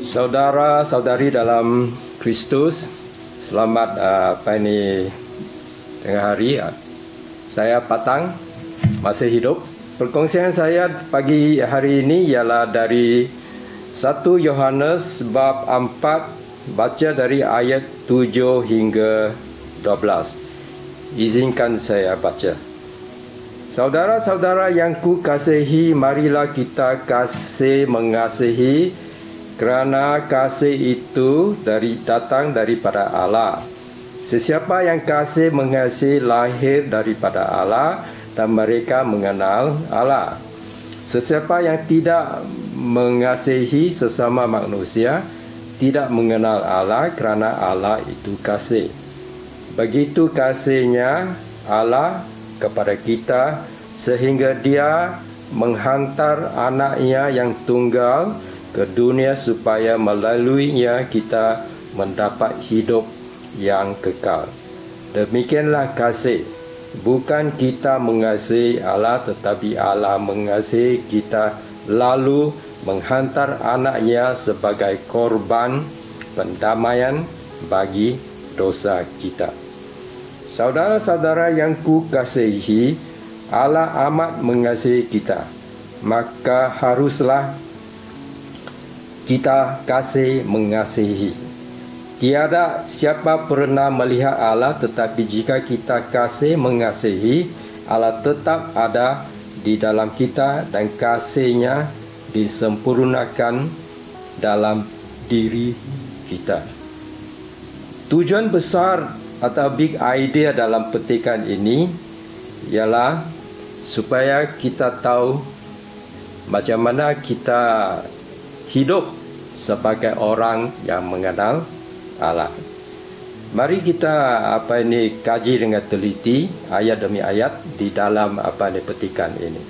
Saudara-saudari dalam Kristus, selamat tengah hari. Saya Patang, masih hidup. Perkongsian saya pagi hari ini ialah dari 1 Yohanes bab 4, baca dari ayat 7 hingga 12. Izinkan saya baca. Saudara-saudara yang kukasihi, marilah kita kasih mengasihi, kerana kasih itu datang daripada Allah. Sesiapa yang kasih mengasihi lahir daripada Allah, dan mereka mengenal Allah. Sesiapa yang tidak mengasihi sesama manusia tidak mengenal Allah, kerana Allah itu kasih. Begitu kasihnya Allah kepada kita, sehingga Dia menghantar anaknya yang tunggal ke dunia supaya melaluinya kita mendapat hidup yang kekal. Demikianlah kasih. Bukan kita mengasihi Allah, tetapi Allah mengasihi kita lalu menghantar anaknya sebagai korban pendamaian bagi dosa kita. Saudara-saudara yang kukasihi, Allah amat mengasihi kita, maka haruslah kita kasih mengasihi. Tiada siapa pernah melihat Allah, tetapi jika kita kasih mengasihi, Allah tetap ada di dalam kita dan kasihnya disempurnakan dalam diri kita. Tujuan besar atau big idea dalam petikan ini ialah supaya kita tahu macam mana kita hidup sebagai orang yang mengenal Allah. Mari kita kaji dengan teliti ayat demi ayat di dalam petikan ini.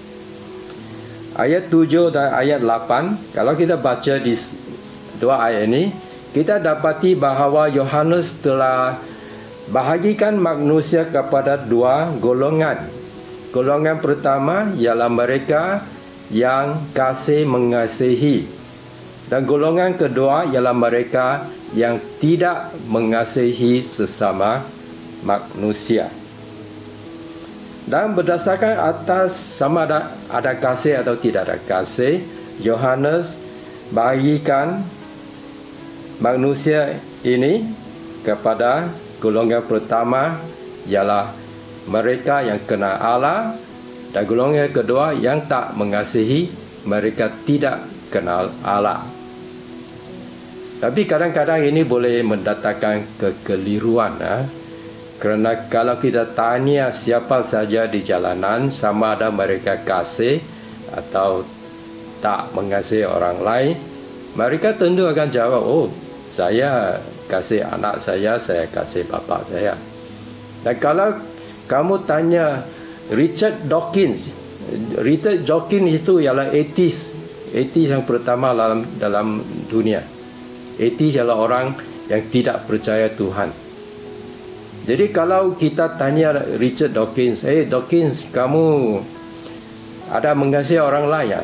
Ayat 7 dan ayat 8, kalau kita baca di dua ayat ini, kita dapati bahawa Yohanes telah bahagikan manusia kepada dua golongan. Golongan pertama ialah mereka yang kasih mengasihi, dan golongan kedua ialah mereka yang tidak mengasihi sesama manusia. Dan berdasarkan atas sama ada kasih atau tidak ada kasih, Yohanes bahagikan manusia ini kepada golongan pertama ialah mereka yang kenal Allah, dan golongan kedua yang tak mengasihi, mereka tidak kenal Allah. Tapi kadang-kadang ini boleh mendatangkan kekeliruan, kerana kalau kita tanya siapa saja di jalanan, sama ada mereka kasih atau tak mengasihi orang lain, mereka tentu akan jawab, oh, saya kasih anak saya kasih bapa saya. Dan kalau kamu tanya Richard Dawkins itu ialah atheist yang pertama dalam dunia. Atheist ialah orang yang tidak percaya Tuhan. Jadi kalau kita tanya Richard Dawkins, Dawkins, kamu ada mengasihi orang lain ya?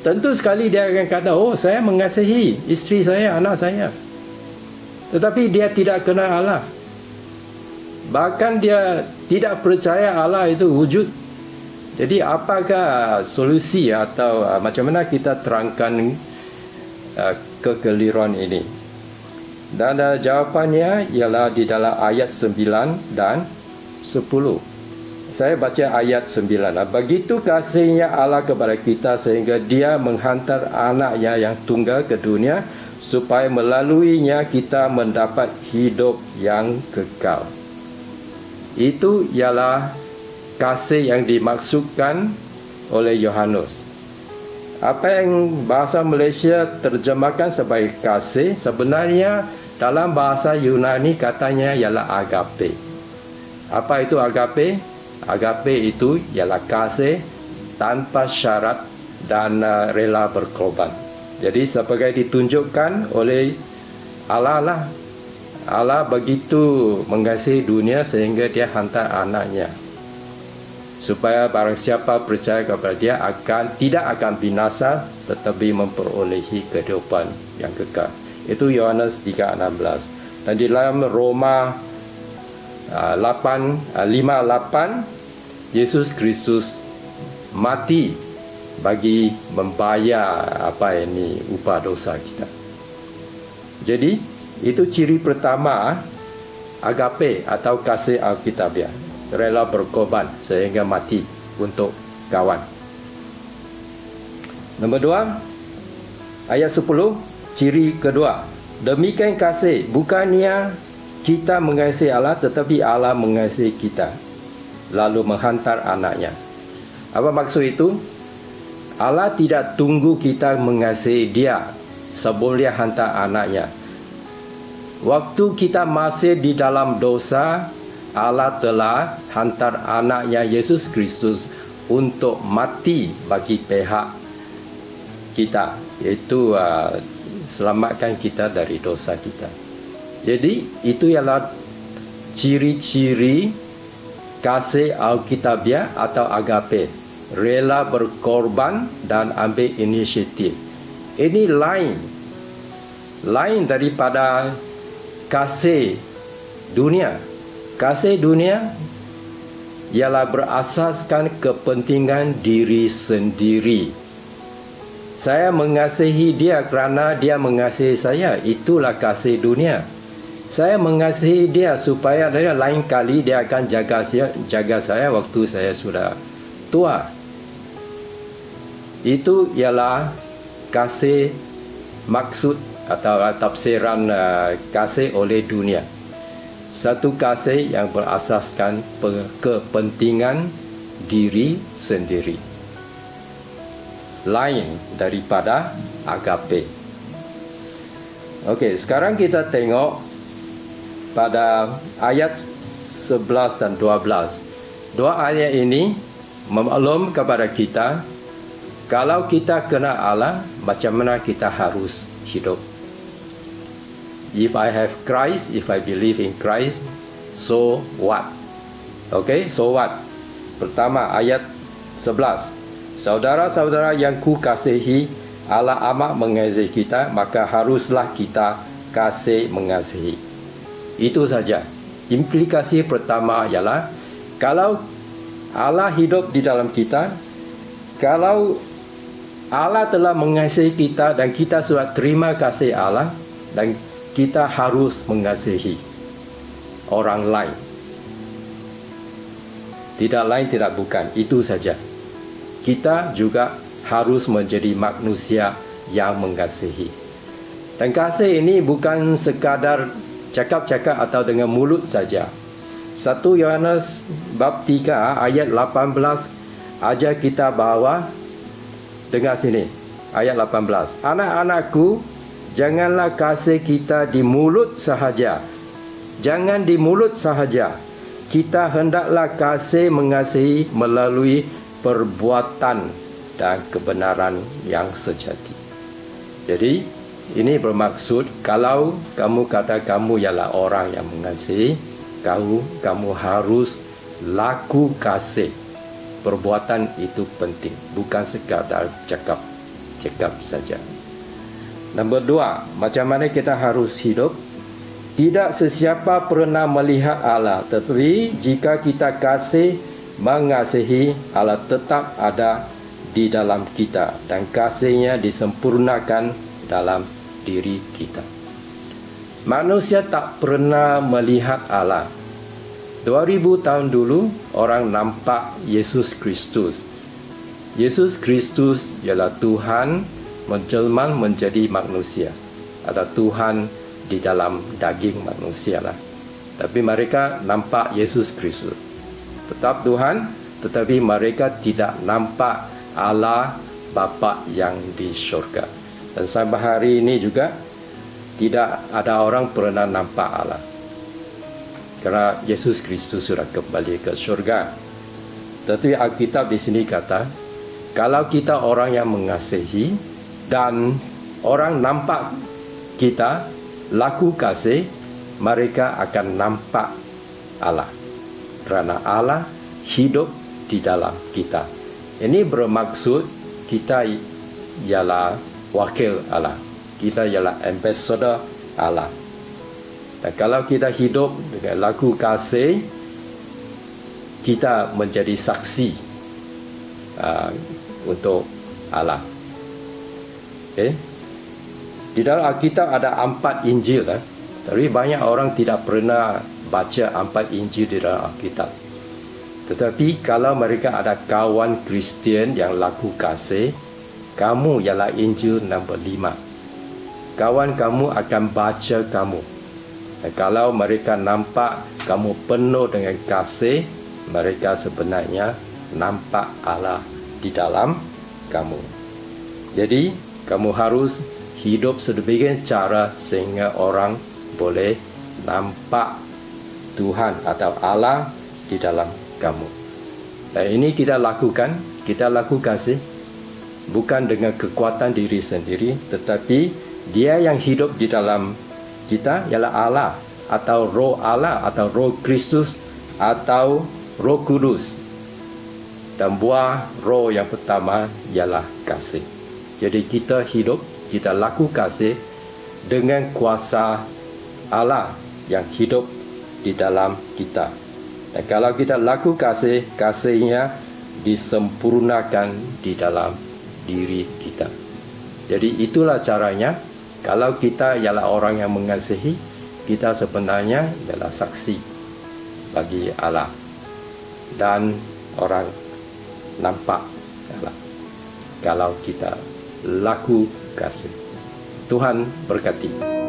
Tentu sekali dia akan kata, oh, saya mengasihi isteri saya, anak saya. Tetapi dia tidak kenal Allah. Bahkan dia tidak percaya Allah itu wujud. Jadi apakah solusi atau macam mana kita terangkan kekeliruan ini? Dan jawapannya ialah di dalam ayat 9 dan 10. Saya baca ayat 9. Begitu kasihnya Allah kepada kita, sehingga Dia menghantar anaknya yang tunggal ke dunia, supaya melaluinya kita mendapat hidup yang kekal. Itu ialah kasih yang dimaksudkan oleh Yohanes. Apa yang bahasa Malaysia terjemahkan sebagai kasih, sebenarnya dalam bahasa Yunani katanya ialah agape. Apa itu agape? Agape itu ialah kasih tanpa syarat dan rela berkorban. Jadi sebagai ditunjukkan oleh Allah lah. Allah begitu mengasihi dunia sehingga Dia hantar anaknya, supaya barang siapa percaya kepada Dia tidak akan binasa, tetapi memperolehi kehidupan yang kekal. Itu Yohanes 3:16. Dan di dalam Roma 5:8, Yesus Kristus mati bagi membayar upah dosa kita. Jadi itu ciri pertama agape atau kasih Alkitabiah, rela berkorban sehingga mati untuk kawan. Nombor 2, ayat 10, ciri kedua. Demikian kasih, bukannya kita mengasihi Allah, tetapi Allah mengasihi kita, lalu menghantar anaknya. Apa maksud itu? Allah tidak tunggu kita mengasihi dia sebelum dia hantar anaknya. Waktu kita masih di dalam dosa, Allah telah hantar anaknya Yesus Kristus untuk mati bagi pihak kita, iaitu selamatkan kita dari dosa kita. Jadi itu ialah ciri-ciri kasih Alkitabiah atau agape, rela berkorban dan ambil inisiatif. Ini lain daripada kasih dunia. Kasih dunia ialah berasaskan kepentingan diri sendiri. Saya mengasihi dia kerana dia mengasihi saya. Itulah kasih dunia. Saya mengasihi dia supaya dia lain kali dia akan jaga saya waktu saya sudah tua. Itu ialah kasih maksud atau tafsiran kasih oleh dunia. Satu kasih yang berasaskan kepentingan diri sendiri, lain daripada agape. Okey, sekarang kita tengok pada ayat 11 dan 12. Dua ayat ini memaklum kepada kita kalau kita kenal Allah, macam mana kita harus hidup. If I have Christ, if I believe in Christ, so what? Okay, so what? Pertama, ayat 11. Saudara-saudara yang ku kasihi, Allah amat mengasihi kita, maka haruslah kita kasih mengasihi. Itu saja. Implikasi pertama ialah kalau Allah hidup di dalam kita, kalau Allah telah mengasihi kita dan kita sudah terima kasih Allah, dan kita harus mengasihi orang lain. Tidak lain, tidak bukan. Itu saja. Kita juga harus menjadi manusia yang mengasihi. Dan kasih ini bukan sekadar cakap-cakap atau dengan mulut saja. 1 Yohanes bab 3 ayat 18 ajar kita bahawa, dengar sini, ayat 18. Anak-anakku, janganlah kasih kita di mulut sahaja. Jangan di mulut sahaja. Kita hendaklah kasih mengasihi melalui perbuatan dan kebenaran yang sejati. Jadi, ini bermaksud kalau kamu kata kamu ialah orang yang mengasihi, kamu harus laku kasih. Perbuatan itu penting, bukan sekadar cakap saja. Nombor 2, macam mana kita harus hidup? Tidak sesiapa pernah melihat Allah, tetapi jika kita kasih mengasihi, Allah tetap ada di dalam kita dan kasihnya disempurnakan dalam diri kita. Manusia tak pernah melihat Allah. 2000 tahun dulu orang nampak Yesus Kristus. Yesus Kristus ialah Tuhan menjelma menjadi manusia, atau Tuhan di dalam daging manusia lah. Tapi mereka nampak Yesus Kristus, tetap Tuhan, tetapi mereka tidak nampak Allah Bapa yang di syurga. Dan sampai hari ini juga tidak ada orang pernah nampak Allah, karena Yesus Kristus sudah kembali ke syurga. Tetapi Alkitab di sini kata, kalau kita orang yang mengasihi dan orang nampak kita laku kasih, mereka akan nampak Allah, kerana Allah hidup di dalam kita. Ini bermaksud kita ialah wakil Allah. kita ialah ambassador Allah. Dan kalau kita hidup dengan laku kasih, kita menjadi saksi untuk Allah. Okay? Di dalam Alkitab ada 4 Injil, tapi banyak orang tidak pernah baca 4 Injil di dalam Alkitab. Tetapi kalau mereka ada kawan Kristian yang laku kasih, kamu ialah Injil nombor 5. Kawan kamu akan baca kamu. Dan kalau mereka nampak kamu penuh dengan kasih, mereka sebenarnya nampak Allah di dalam kamu. Jadi, kamu harus hidup sedemikian cara sehingga orang boleh nampak Tuhan atau Allah di dalam kamu. Dan ini kita lakukan kasih bukan dengan kekuatan diri sendiri, tetapi Dia yang hidup di dalam kita ialah Allah atau Roh Allah atau Roh Kristus atau Roh Kudus. Dan buah Roh yang pertama ialah kasih. Jadi kita hidup, kita laku kasih dengan kuasa Allah yang hidup di dalam kita. Dan kalau kita laku kasih, kasihnya disempurnakan di dalam diri kita. Jadi itulah caranya. Kalau kita ialah orang yang mengasihi, kita sebenarnya ialah saksi bagi Allah. Dan orang nampak Allah kalau kita laku kasih. Tuhan berkati.